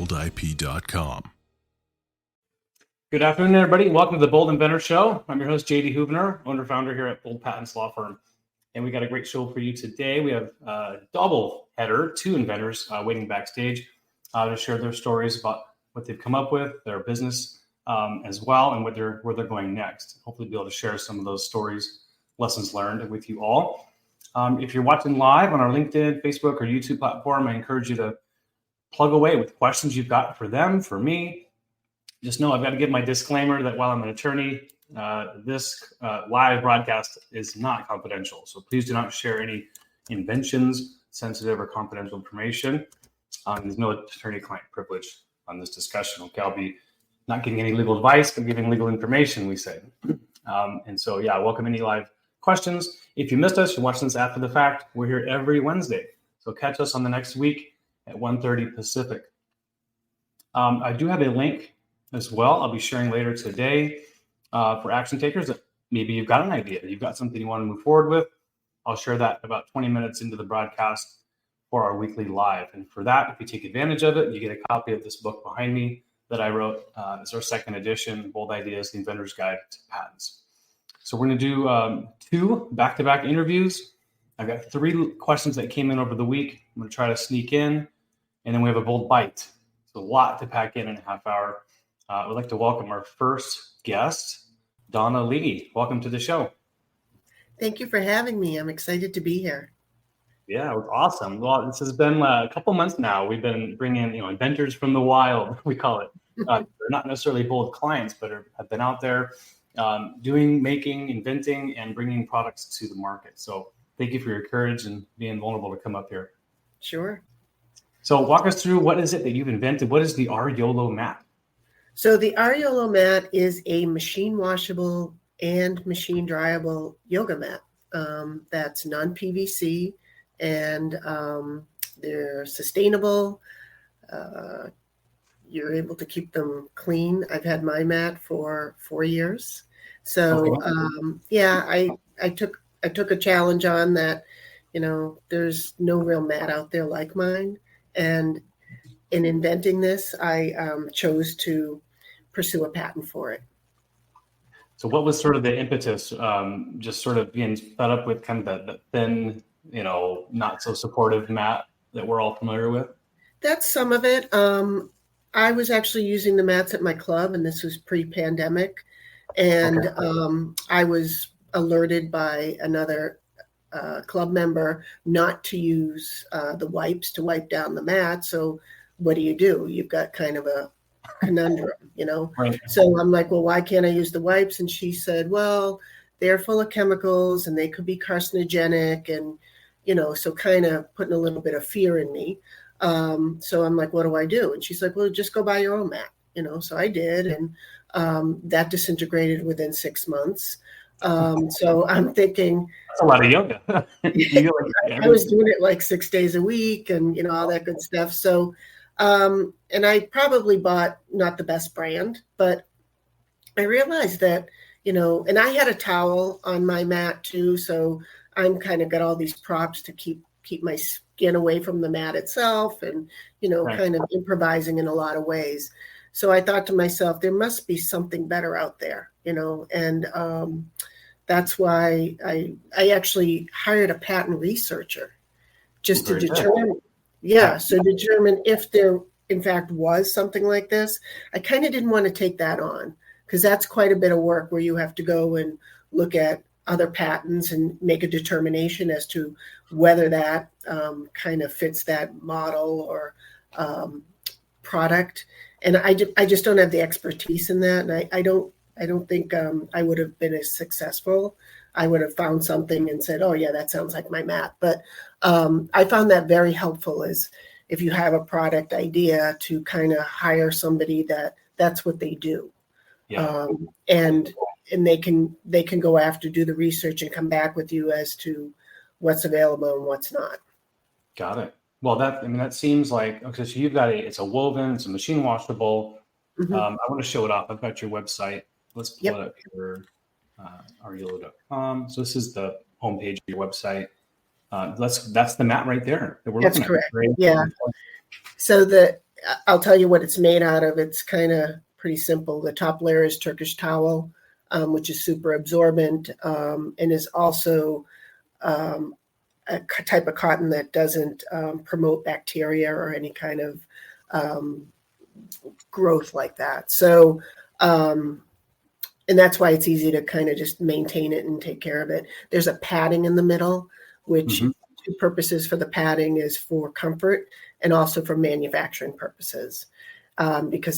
boldip.com. Good afternoon, everybody. Welcome to the Bold Inventor Show. I'm your host, JD Hubner, owner-founder here at Bold Patents Law Firm. And we got a great show for you today. We have a double header, two inventors waiting backstage to share their stories about what they've come up with, their business as well, and where they're going next. Hopefully be able to share some of those stories, lessons learned with you all. If you're watching live on our LinkedIn, Facebook, or YouTube platform, I encourage you to plug away with questions you've got for them, for me. Just know I've got to give my disclaimer that while I'm an attorney, this live broadcast is not confidential. So please do not share any inventions, sensitive or confidential information. There's no attorney-client privilege on this discussion. Okay, I'll be not giving any legal advice, but giving legal information, we say. And so, yeah, welcome any live questions. If you missed us, you're watching this after the fact, we're here every Wednesday. So catch us on the next week at 1:30 Pacific. I do have a link as well. I'll be sharing later today for action takers that maybe you've got an idea, you've got something you want to move forward with. I'll share that about 20 minutes into the broadcast for our weekly live. And for that, if you take advantage of it, you get a copy of this book behind me that I wrote. It's our second edition, Bold Ideas, The Inventor's Guide to Patents. So we're going to do two back-to-back interviews. I've got three questions that came in over the week. I'm going to try to sneak in, and then we have a bold bite. So a lot to pack in a half hour. I would like to welcome our first guest, Donna Lee. Welcome to the show. Thank you for having me. I'm excited to be here. Yeah, it was awesome. Well, this has been a couple months now. We've been bringing, inventors from the wild, we call it. They're not necessarily bold clients, but have been out there making, inventing, and bringing products to the market. So thank you for your courage and being vulnerable to come up here. Sure. So walk us through, what is it that you've invented? What is the RYOLO mat? So the RYOLO mat is a machine washable and machine dryable yoga mat that's non-PVC, and they're sustainable. You're able to keep them clean. I've had my mat for 4 years. So okay. I took a challenge on that. There's no real mat out there like mine. And in inventing this, I chose to pursue a patent for it. So what was sort of the impetus, just sort of being fed up with kind of the thin, not so supportive mat that we're all familiar with? That's some of it. I was actually using the mats at my club, and this was pre-pandemic. And okay. I was alerted by another club member not to use the wipes to wipe down the mat. So what do? You've got kind of a conundrum, Right. So I'm like, well, why can't I use the wipes? And she said, well, they're full of chemicals and they could be carcinogenic, and so kind of putting a little bit of fear in me. So I'm like, what do I do? And she's like, well, just go buy your own mat, so I did, and that disintegrated within 6 months. So I'm thinking, that's a lot of yoga. I was doing it like 6 days a week and all that good stuff. So and I probably bought not the best brand, but I realized that, and I had a towel on my mat too. So I'm kind of got all these props to keep my skin away from the mat itself, and, right. Kind of improvising in a lot of ways. So I thought to myself, there must be something better out there, and that's why I actually hired a patent researcher just to determine. Yeah, so determine if there, in fact, was something like this. I kind of didn't want to take that on, because that's quite a bit of work where you have to go and look at other patents and make a determination as to whether that kind of fits that model or product. And I just don't have the expertise in that, and I don't think I would have been as successful. I would have found something and said, oh, yeah, that sounds like my mat. But I found that very helpful, is if you have a product idea to kind of hire somebody that's what they do. Yeah. And they can go after, do the research, and come back with you as to what's available and what's not. Got it. Well, that seems like, okay, so you've got it's a woven, it's a machine washable. Mm-hmm. I want to show it off. I've got your website. Let's pull it up here. ryolo.com. So this is the homepage of your website. That's the mat right there that we're looking at. That's correct. Yeah. So I'll tell you what it's made out of. It's kind of pretty simple. The top layer is Turkish towel, which is super absorbent, and is also a type of cotton that doesn't promote bacteria or any kind of growth like that. So, and that's why it's easy to kind of just maintain it and take care of it. There's a padding in the middle, which two purposes for the padding is for comfort and also for manufacturing purposes, because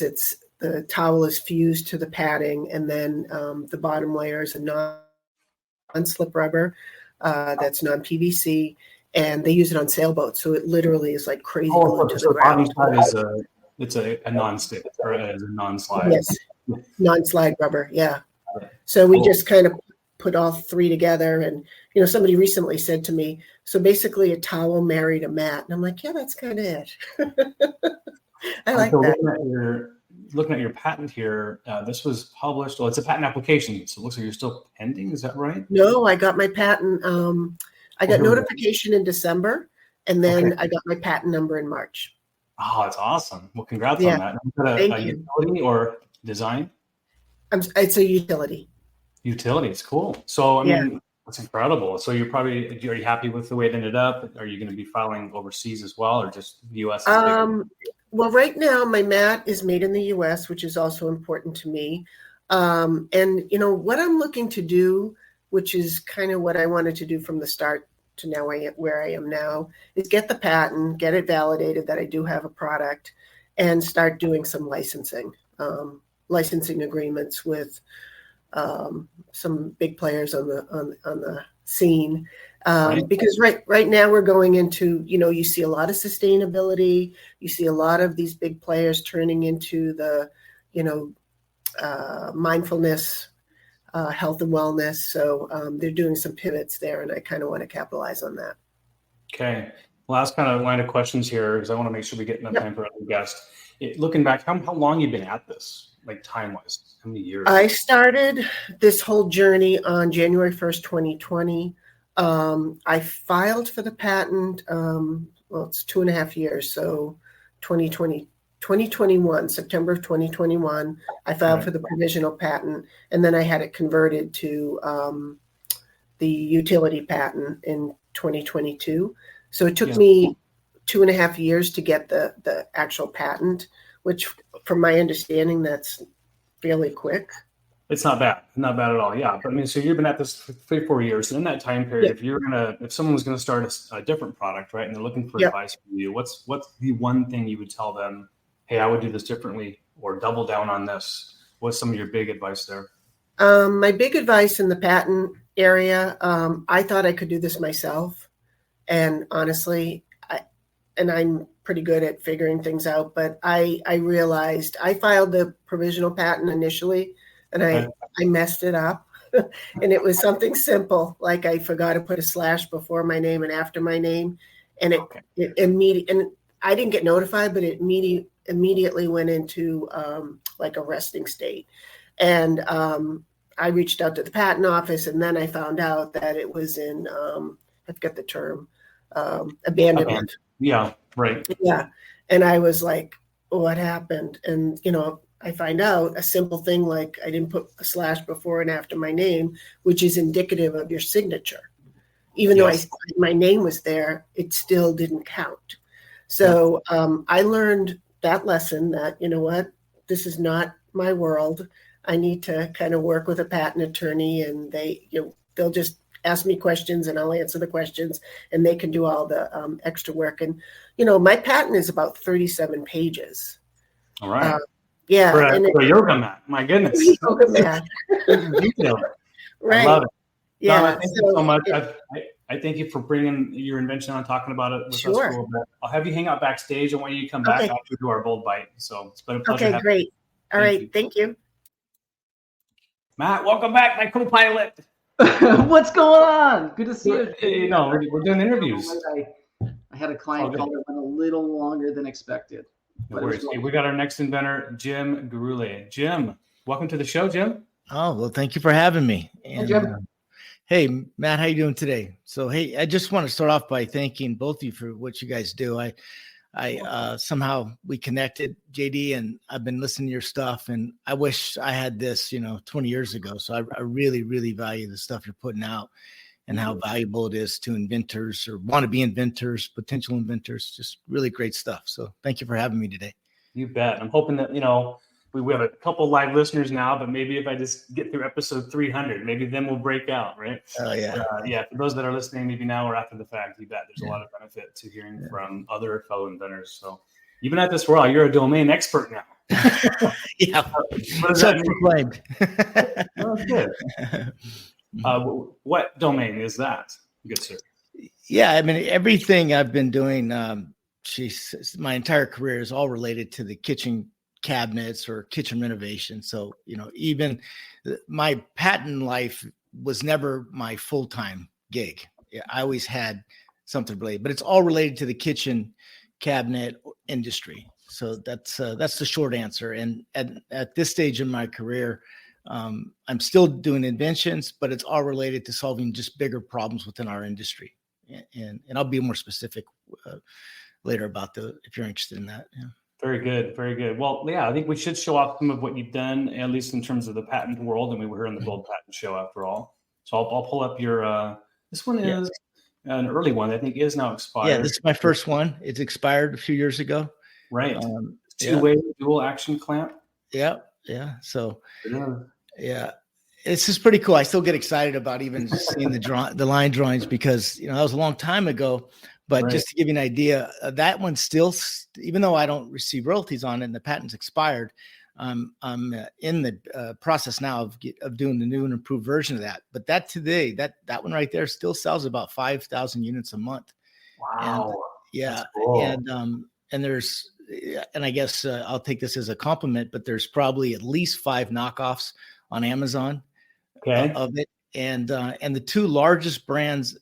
the towel is fused to the padding, and then the bottom layer is a non-slip rubber that's non-PVC, and they use it on sailboats. So it literally is like crazy going to the ground. It's a non-stick or a non-slide. Yes, non-slide rubber. Yeah. So we just kind of put all three together, and somebody recently said to me, so basically a towel married a mat, and I'm like, yeah, that's kind of it. I like that. Looking at your patent here, this was published. Well, it's a patent application, so it looks like you're still pending. Is that right? No, I got my patent. I got notification in December, and then I got my patent number in March. Oh, that's awesome. Well, congrats on that. Is that a utility or design? It's a utility. Utilities, cool. So, I mean, that's incredible. So are you happy with the way it ended up? Are you going to be filing overseas as well, or just U.S.? Well, right now my mat is made in the U.S., which is also important to me. And what I'm looking to do, which is kind of what I wanted to do from the start to now where I am now, is get the patent, get it validated that I do have a product, and start doing some licensing agreements with some big players on the scene. Because right now we're going into, you see a lot of sustainability. You see a lot of these big players turning into the, mindfulness, health and wellness. So they're doing some pivots there, and I kind of want to capitalize on that. Okay. Last kind of line of questions here, because I want to make sure we get enough time for other guests. Looking back, how long you been at this, like time-wise? How many years? I started this whole journey on January 1st, 2020. I filed for the patent, it's 2.5 years. So 2021, September of 2021, I filed for the provisional patent, and then I had it converted to the utility patent in 2022. So it took me 2.5 years to get the actual patent, which from my understanding, that's fairly quick. It's not bad at all. Yeah. But I mean, so you've been at this for 3-4 years. And in that time period, if someone was going to start a different product, right, and they're looking for advice from you, what's the one thing you would tell them, hey, I would do this differently, or double down on this? What's some of your big advice there? My big advice in the patent area, I thought I could do this myself. And honestly, I'm pretty good at figuring things out, but I realized I filed the provisional patent initially, and I messed it up. And it was something simple, like I forgot to put a slash before my name and after my name. And it immediately, and I didn't get notified, but it immediately went into like a resting state. And I reached out to the patent office, and then I found out that it was in, I forget the term, abandonment. Yeah, right. Yeah. And I was like, what happened? And, I find out a simple thing like I didn't put a slash before and after my name, which is indicative of your signature. Even though my name was there, it still didn't count. So I learned that lesson that, this is not my world. I need to kind of work with a patent attorney, and they'll just ask me questions and I'll answer the questions, and they can do all the extra work. And, my patent is about 37 pages. All right. For a yoga mat. My goodness. Yoga mat. Right. I love it. Yeah. Donna, thank you so much. I thank you for bringing your invention on, talking about it with us for a little bit. I'll have you hang out backstage. I want you to come back after we do our bold bite. So it's been a pleasure. Okay, great. All right. Thank you. Matt, welcome back, my co-pilot. What's going on? Good to see you. We're doing interviews. I had a client call that went a little longer than expected. No worries. We got our next inventor, Jim Gurule. Jim, welcome to the show, Jim. Oh, well, thank you for having me. And, hey, Jim. Hey, Matt, how you doing today? So, hey, I just want to start off by thanking both of you for what you guys do. I somehow we connected, JD, and I've been listening to your stuff, and I wish I had this, 20 years ago. So I really, really value the stuff you're putting out and how valuable it is to inventors or want to be inventors, potential inventors. Just really great stuff. So thank you for having me today. You bet. I'm hoping that, we have a couple live listeners now, but maybe if I just get through episode 300, maybe then we'll break out, right? Oh, yeah. For those that are listening, maybe now or after the fact, you bet there's a lot of benefit to hearing from other fellow inventors. So you've been at this for a while. You're a domain expert now. Yeah. What does that mean? Oh, good. What domain is that? Good, sir. Yeah, I mean, everything I've been doing, my entire career is all related to the kitchen cabinets or kitchen renovation. So, even my patent life was never my full-time gig. I always had something related, but it's all related to the kitchen cabinet industry. So that's the short answer. And at this stage in my career, I'm still doing inventions, but it's all related to solving just bigger problems within our industry. And I'll be more specific later about if you're interested in that. Yeah. Very good. Very good. Well, yeah, I think we should show off some of what you've done, at least in terms of the patent world. And we were here in the Gold Patent Show after all. So I'll pull up your, this one is an early one. I think is now expired. Yeah, this is my first one. It's expired a few years ago. Right. Two-way dual action clamp. Yeah. Yeah. So, yeah, it's just pretty cool. I still get excited about even just seeing the line drawings because, that was a long time ago. But just to give you an idea, that one still, even though I don't receive royalties on it and the patent's expired, I'm in the process now of doing the new and improved version of that. But that today, that one right there still sells about 5,000 units a month. Wow. And, yeah. Cool. And there's, and I guess I'll take this as a compliment, but there's probably at least 5 knockoffs on Amazon of it. And the 2 largest brands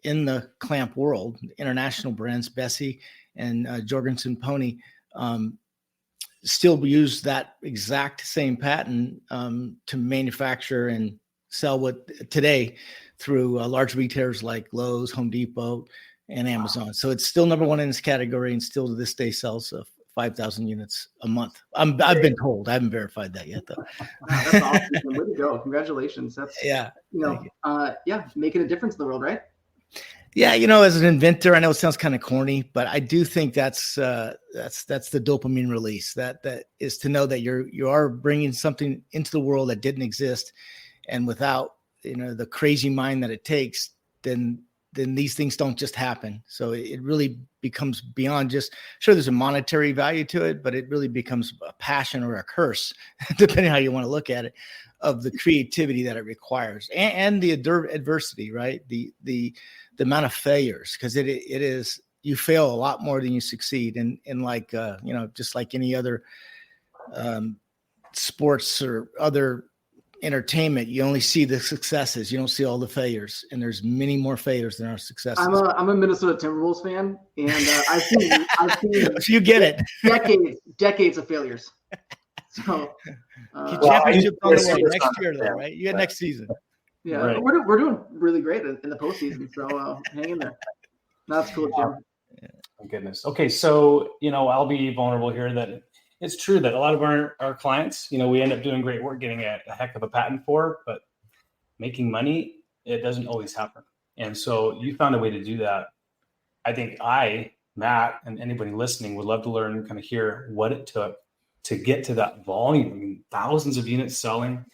in the clamp world, international brands, Bessie and Jorgensen Pony, still use that exact same patent to manufacture and sell today through large retailers like Lowe's, Home Depot, and Amazon. So it's still number one in this category and still to this day sells 5,000 units a month. I've been told. I haven't verified that yet, though. Wow, that's awesome. Way to go. Congratulations. That's, making a difference in the world, right? Yeah, as an inventor, I know it sounds kind of corny, but I do think that's the dopamine release. That is to know that you are bringing something into the world that didn't exist, and without the crazy mind that it takes, then these things don't just happen. So it really becomes beyond just, sure, there's a monetary value to it, but it really becomes a passion or a curse, depending on how you want to look at it, of the creativity that it requires and the adversity, right? The amount of failures, because it is, you fail a lot more than you succeed. And like, just like any other sports or other entertainment, you only see the successes. You don't see all the failures, and there's many more failures than our successes. I'm a Minnesota Timberwolves fan, and I've seen so you get it. decades of failures. So championship on the way next year, though, right? You get next season. Yeah, right. We're doing really great in the postseason, so hang in there. That's cool, Jim. Oh, goodness. Okay, so I'll be vulnerable here that it's true that a lot of our clients, we end up doing great work, getting a heck of a patent for, but making money, it doesn't always happen. And so you found a way to do that. I think Matt, and anybody listening would love to learn and kind of hear what it took to get to that volume. I mean, thousands of units selling.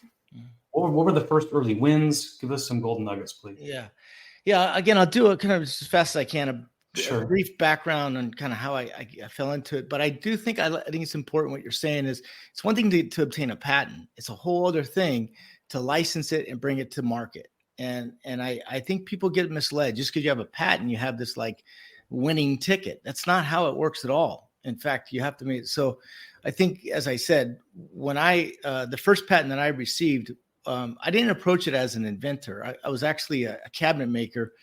What were the first early wins? Give us some golden nuggets, please. Yeah. Again, I'll do it kind of as fast as I can. Sure. A brief background on kind of how I fell into it. But I do think, I think it's important what you're saying is it's one thing to obtain a patent. It's a whole other thing to license it and bring it to market. And I think people get misled. Just because you have a patent, you have this like winning ticket. That's not how it works at all. In fact, you have to make it. So I think, as I said, when the first patent that I received, I didn't approach it as an inventor. I was actually a cabinet maker.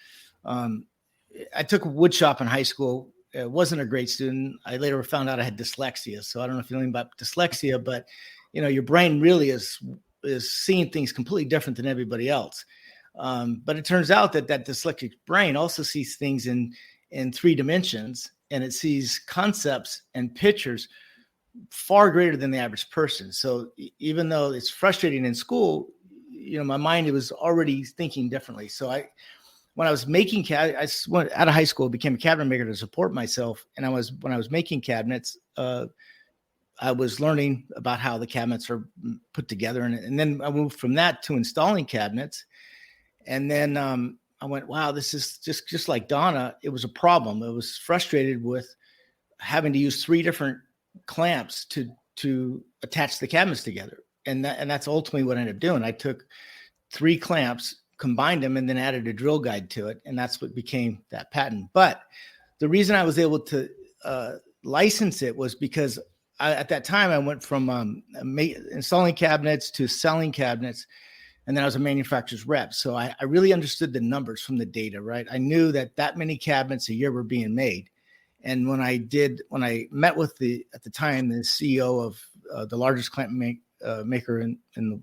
I took wood shop in high school. I wasn't a great student. I later found out I had dyslexia. So I don't know if you know anything about dyslexia, but your brain really is seeing things completely different than everybody else. But it turns out that dyslexic brain also sees things in 3 dimensions. and it sees concepts and pictures far greater than the average person. So even though it's frustrating in school, my mind, it was already thinking differently. So when I was making I went out of high school, became a cabinet maker to support myself. And when I was making cabinets, I was learning about how the cabinets are put together. And then I moved from that to installing cabinets. And then I went, wow, this is just like Donna. It was a problem. I was frustrated with having to use 3 different clamps to attach the cabinets together. And that's ultimately what I ended up doing. I took 3 clamps, combined them, and then added a drill guide to it. And that's what became that patent. But the reason I was able to license it was because at that time I went from installing cabinets to selling cabinets. And then I was a manufacturer's rep. So I really understood the numbers from the data, right? I knew that many cabinets a year were being made. And when I met with at the time, the CEO of the largest clamp maker in the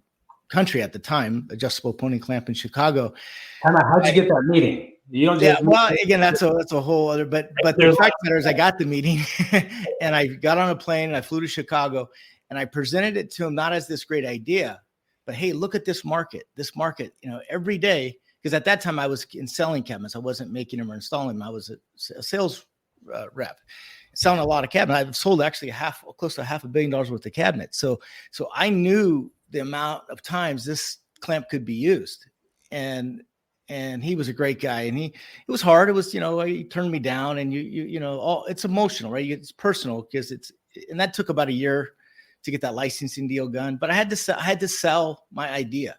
country at the time, adjustable pony clamp in Chicago. How'd you get that meeting? You don't just well, again, that's a whole other, but the fact matter is I got the meeting and I got on a plane and I flew to Chicago and I presented it to him, not as this great idea, but hey, look at this market, every day. Because at that time I was selling cabinets. I wasn't making them or installing them. I was a sales rep, selling a lot of cabinets. I've sold actually close to $500 million worth of cabinets. So I knew the amount of times this clamp could be used, and he was a great guy. And it was hard. It was, he turned me down, and it's emotional, right? It's personal because and that took about a year to get that licensing deal done. But I had to sell my idea.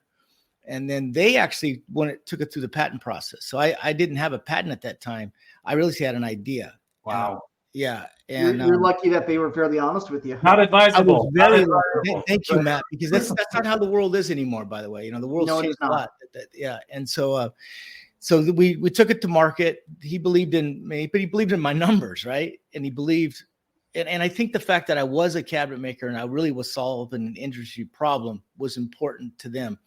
And then they actually took it through the patent process. So I didn't have a patent at that time. I really had an idea. Wow. Yeah. And you're lucky that they were fairly honest with you. Not advisable. I was very lucky. Thank you, Matt, because that's not how the world is anymore, by the way. The world's changed a lot. Yeah. And so we took it to market. He believed in me, but he believed in my numbers, right? And he believed, and I think the fact that I was a cabinet maker and I really was solving an industry problem was important to them.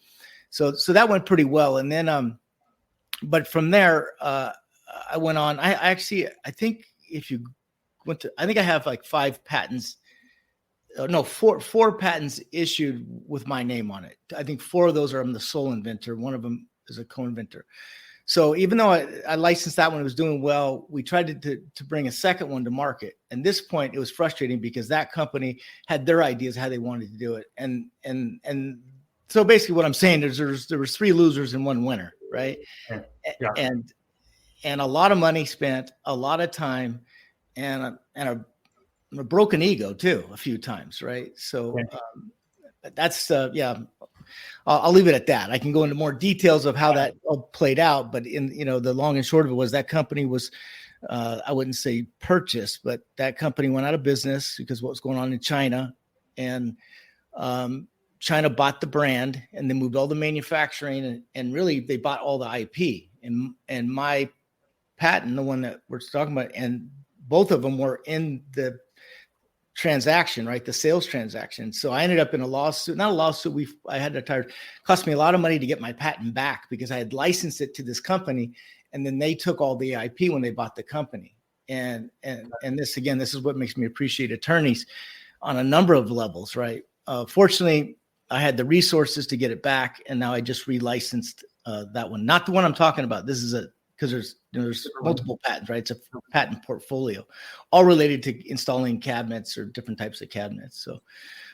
So that went pretty well. And then, but from there, I went on. I think if you went to, I think I have like 5 patents. No, four patents issued with my name on it. I think 4 of those are I'm the sole inventor. One of them is a co-inventor. So even though I licensed that one, it was doing well, we tried to bring a second one to market. And this point, it was frustrating because that company had their ideas how they wanted to do it. And so basically what I'm saying is there was 3 losers and 1 winner, right? Yeah. And a lot of money spent, a lot of time, and a broken ego too, a few times, right? So that's I'll leave it at that. I can go into more details of how that all played out, but in the long and short of it was that company was I wouldn't say purchased, but that company went out of business because of what was going on in China, and China bought the brand and they moved all the manufacturing and really they bought all the IP and my patent, the one that we're talking about, and both of them were in the transaction, right? The sales transaction. So I ended up in a lawsuit, not a lawsuit. I had to cost me a lot of money to get my patent back because I had licensed it to this company. And then they took all the IP when they bought the company. And this is what makes me appreciate attorneys on a number of levels, right? Fortunately, I had the resources to get it back. And now I just relicensed that one, not the one I'm talking about. This is because there's multiple patents, right? It's a patent portfolio, all related to installing cabinets or different types of cabinets. So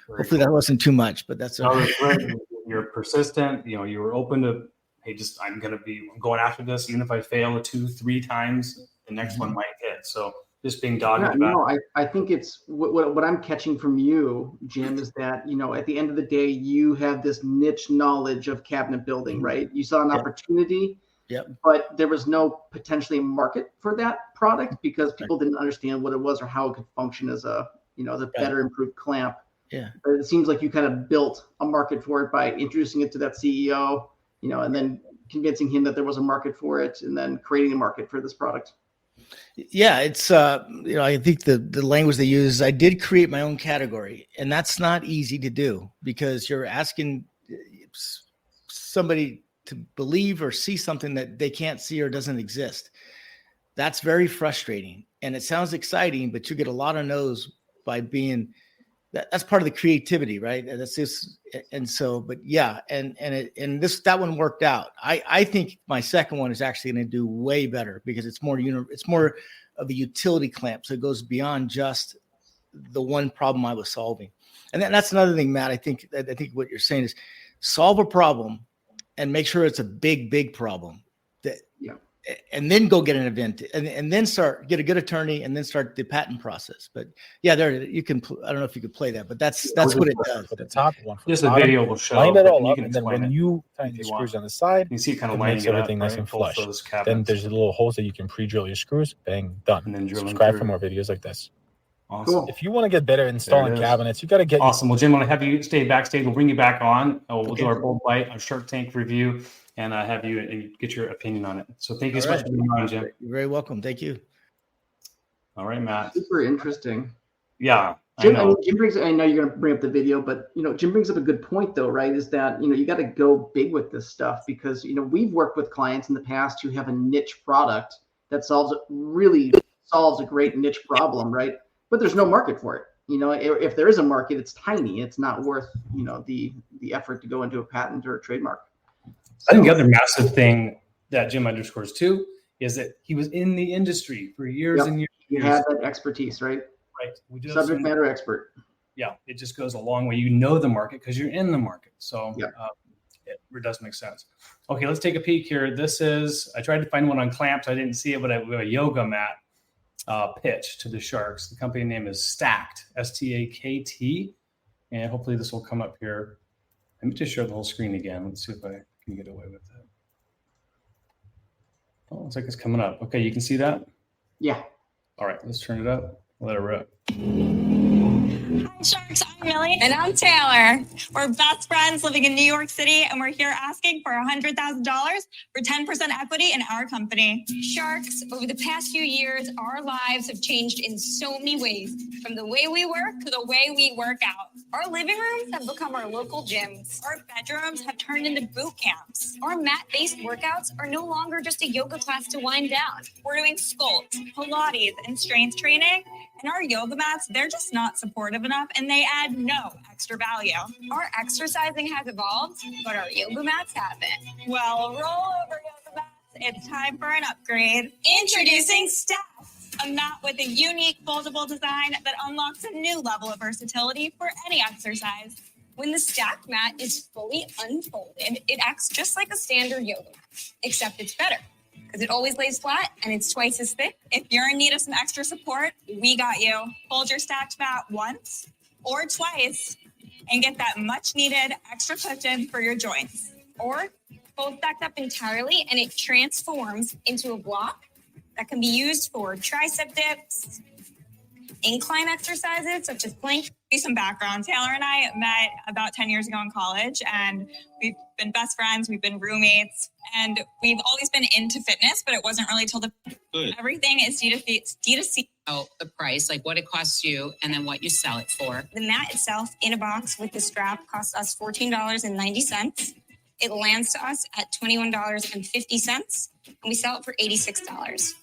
hopefully that wasn't too much, but that's You're persistent. You were open to, hey, I'm going after this. Even if I fail 2-3 times, the next one might hit. So just being dogged about. No, I think it's what I'm catching from you, Jim, is that, at the end of the day, you have this niche knowledge of cabinet building, right? You saw an opportunity. Yep. But there was no potentially market for that product because people didn't understand what it was or how it could function as a better improved clamp. Yeah. But it seems like you kind of built a market for it by introducing it to that CEO, and then convincing him that there was a market for it and then creating a market for this product. Yeah, it's I think the language they use is I did create my own category, and that's not easy to do because you're asking somebody to believe or see something that they can't see or doesn't exist. That's very frustrating. and it sounds exciting, but you get a lot of no's by being that's part of the creativity, right? And that's just, and so, but yeah, and that one worked out. I think my second one is actually going to do way better because it's more of a utility clamp, so it goes beyond just the one problem I was solving. And that's another thing, Matt. I think what you're saying is solve a problem and make sure it's a big problem. And then go get an event and then get a good attorney and then start the patent process. But yeah, there you can. I don't know if you could play that, but that's what it does. For the top one, just a video will show. Line it all you up, can and then when you tighten the screws on the side, you see it kind of makes everything nice and flush. Then there's little holes that you can pre-drill your screws. Bang, done. And then subscribe for more videos like this. Awesome. Cool. If you want to get better at installing cabinets, you got to get awesome. Well, Jim, I want to have you stay backstage. We'll bring you back on. We'll do our Bold Bite, our Shark Tank review, and have you get your opinion on it. So thank you so much for being on, Jim. You're very welcome. Thank you. All right, Matt. Super interesting. Yeah. Jim, I know you're going to bring up the video, but Jim brings up a good point though, right? Is that, you got to go big with this stuff because, we've worked with clients in the past who have a niche product that solves a great niche problem, right? But there's no market for it. If there is a market, it's tiny. It's not worth, the effort to go into a patent or a trademark. I think the other massive thing that Jim underscores too is that he was in the industry for years and years. You have that expertise, right? Right. We do subject matter expert. Yeah, it just goes a long way. You know the market because you're in the market. So it does make sense. Okay, let's take a peek here. I tried to find one on clamps. I didn't see it, but we have a yoga mat pitch to the sharks. The company name is Stakt, Stakt. And hopefully this will come up here. Let me just show the whole screen again. Let's see if I can get away with it. Oh, looks like it's coming up. Okay, you can see that? Yeah. All right, let's turn it up. Let it rip. Hi, Sharks. I'm Millie. And I'm Taylor. We're best friends living in New York City, and we're here asking for $100,000 for 10% equity in our company. Sharks, over the past few years, our lives have changed in so many ways, from the way we work to the way we work out. Our living rooms have become our local gyms. Our bedrooms have turned into boot camps. Our mat-based workouts are no longer just a yoga class to wind down. We're doing sculpt, Pilates, and strength training. And our yoga mats, they're just not supportive enough, and they add no extra value. Our exercising has evolved, but our yoga mats haven't. Well, roll over yoga mats. It's time for an upgrade. Introducing Stakt, a mat with a unique foldable design that unlocks a new level of versatility for any exercise. When the Stakt mat is fully unfolded, it acts just like a standard yoga mat, except it's better, because it always lays flat and it's twice as thick. If you're in need of some extra support, we got you. Fold your Stakt mat once or twice and get that much needed extra cushion for your joints. Or fold Stakt up entirely and it transforms into a block that can be used for tricep dips, incline exercises such as plank. Some background. Taylor and I met about 10 years ago in college, and we've been best friends. We've been roommates, and we've always been into fitness, but it wasn't really till everything is D2C. Oh, the price, like what it costs you, and then what you sell it for. The mat itself in a box with the strap costs us $14.90. It lands to us at $21.50, and we sell it for $86.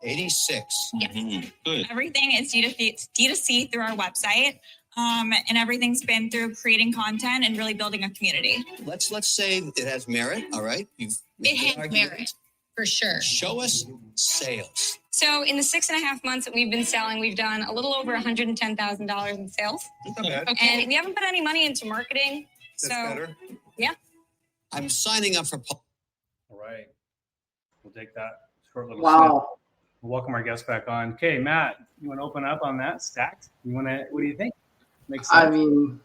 86. Yes. Mm-hmm. Good. Everything is D2C through our website. And everything's been through creating content and really building a community. Let's say it has merit. All right. It has merit for sure. Show us sales. So in the 6.5 months that we've been selling, we've done a little over $110,000 in sales. Okay. And we haven't put any money into marketing. That's better. Yeah. I'm signing up for. All right. We'll take that short little Wow. snip. We'll welcome our guest back on. Okay, Matt, you want to open up on that Stakt? What do you think? Makes sense. I mean,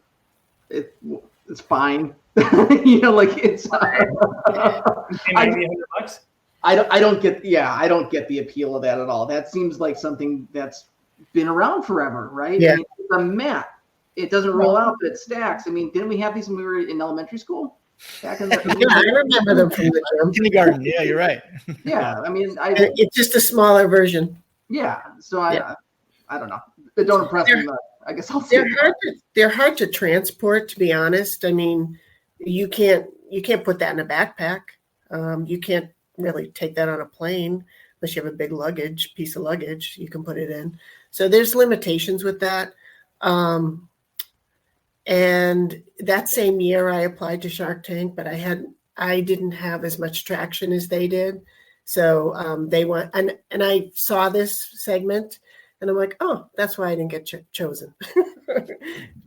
it's fine. It's. $100? I don't get the appeal of that at all. That seems like something that's been around forever, right? Yeah. I mean, it's a mat. It doesn't roll out, but it stacks. I mean, didn't we have these when we were in elementary school? Back in Yeah, I remember them from the gym. Kindergarten. Yeah, you're right. Yeah, I mean, It's just a smaller version. yeah. So I don't know. It don't impress me much. I guess I'll say They're hard to transport, to be honest. I mean, you can't put that in a backpack. You can't really take that on a plane. unless you have a big piece of luggage, you can put it in. So there's limitations with that. And that same year I applied to Shark Tank, but I didn't have as much traction as they did. So they went, and I saw this segment and I'm like, oh, that's why I didn't get chosen.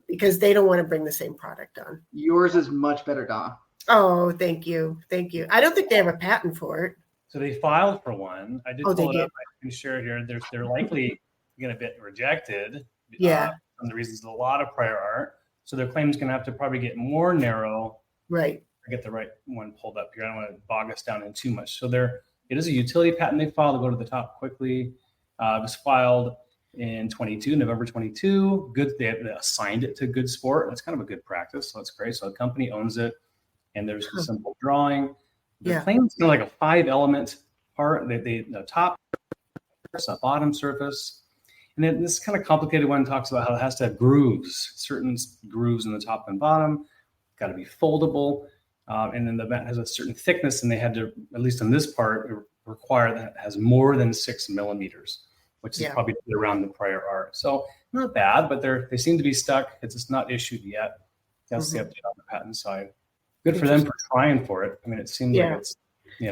Because they don't want to bring the same product on. Yours is much better, Donna. Oh, thank you. Thank you. I don't think they have a patent for it. So they filed for one. I did pull it up. I can share it here. They're likely going to get rejected. Yeah. For the reasons of a lot of prior art. So their claim is going to have to probably get more narrow. Right. I get the right one pulled up here. I don't want to bog us down in too much. So it is a utility patent they filed. I'll go to the top quickly. It was filed in November 22. Good. They assigned it to Good Sport. That's kind of a good practice. So that's great. So the company owns it, and there's a simple drawing. The claim is kind of like a 5-element part. The top surface, a bottom surface. And then this kind of complicated one talks about how it has to have grooves, certain grooves in the top and bottom, got to be foldable. And then the mat has a certain thickness, and they had to, at least on this part, require that it has more than 6 millimeters, which is probably around the prior art. So not bad, but they seem to be stuck. It's just not issued yet. That's the update on the patent side. Good for them for trying for it. I mean, it seems like it's,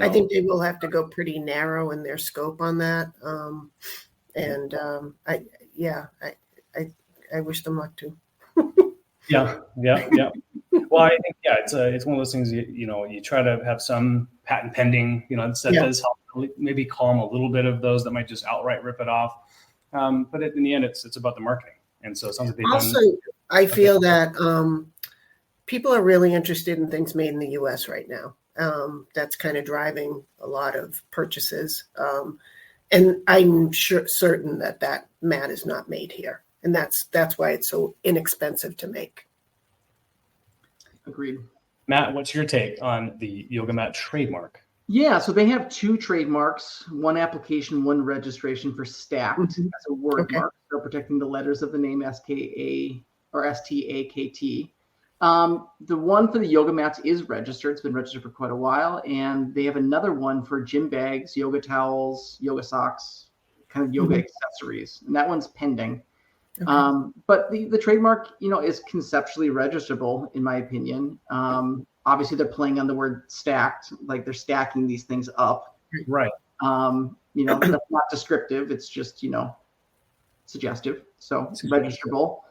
I think they will have to go pretty narrow in their scope on that. I wish them luck too. Yeah. Well, I think it's one of those things. You try to have some patent pending. That does help maybe calm a little bit of those that might just outright rip it off. But in the end, it's about the marketing, and so it sounds like they've also, I feel that people are really interested in things made in the U.S. right now. That's kind of driving a lot of purchases. And I'm certain that mat is not made here. And that's why it's so inexpensive to make. Agreed. Matt, what's your take on the yoga mat trademark? Yeah, so they have 2 trademarks, 1 application, 1 registration for Stakt as a word mark. So protecting the letters of the name SKA or STAKT. The one for the yoga mats is registered. It's been registered for quite a while. And they have another one for gym bags, yoga towels, yoga socks, kind of yoga accessories. And that one's pending. Okay. But the trademark, is conceptually registrable, in my opinion. Obviously, they're playing on the word stacked, like they're stacking these things up. Right. That's not descriptive. It's just, suggestive. So it's registrable.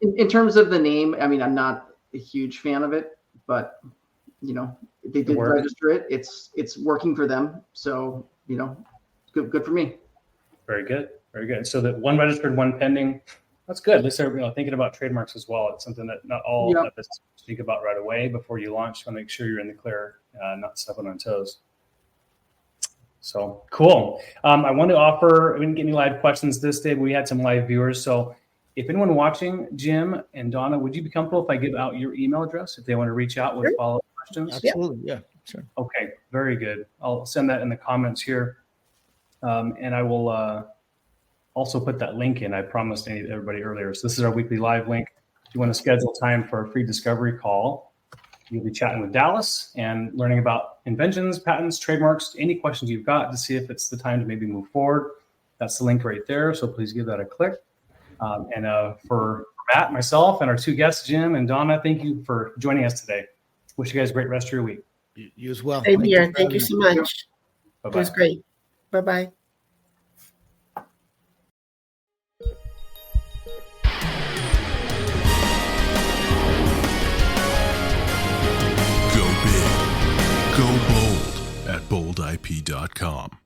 In terms of the name, I mean, I'm not a huge fan of it, but they did register it. It's working for them. So, good for me. Very good. Very good. So that 1 registered, 1 pending. That's good. At least they're thinking about trademarks as well. It's something that not all businesses think about right away before you launch. You want to make sure you're in the clear, not stepping on toes. So cool. I want to offer, we didn't get any live questions this day, but we had some live viewers. So if anyone watching, Jim and Donna, would you be comfortable if I give out your email address if they want to reach out with follow-up questions? Absolutely. Yeah, sure. Okay, very good. I'll send that in the comments here. And I will also put that link in. I promised everybody earlier. So this is our weekly live link. If you want to schedule time for a free discovery call, you'll be chatting with Dallas and learning about inventions, patents, trademarks, any questions you've got to see if it's the time to maybe move forward. That's the link right there. So please give that a click. And for Matt, myself, and our 2 guests, Jim and Donna, thank you for joining us today. Wish you guys a great rest of your week. You as well. Same here. Thank you so much. Bye-bye. It was great. Bye-bye. Go big, go bold at boldip.com.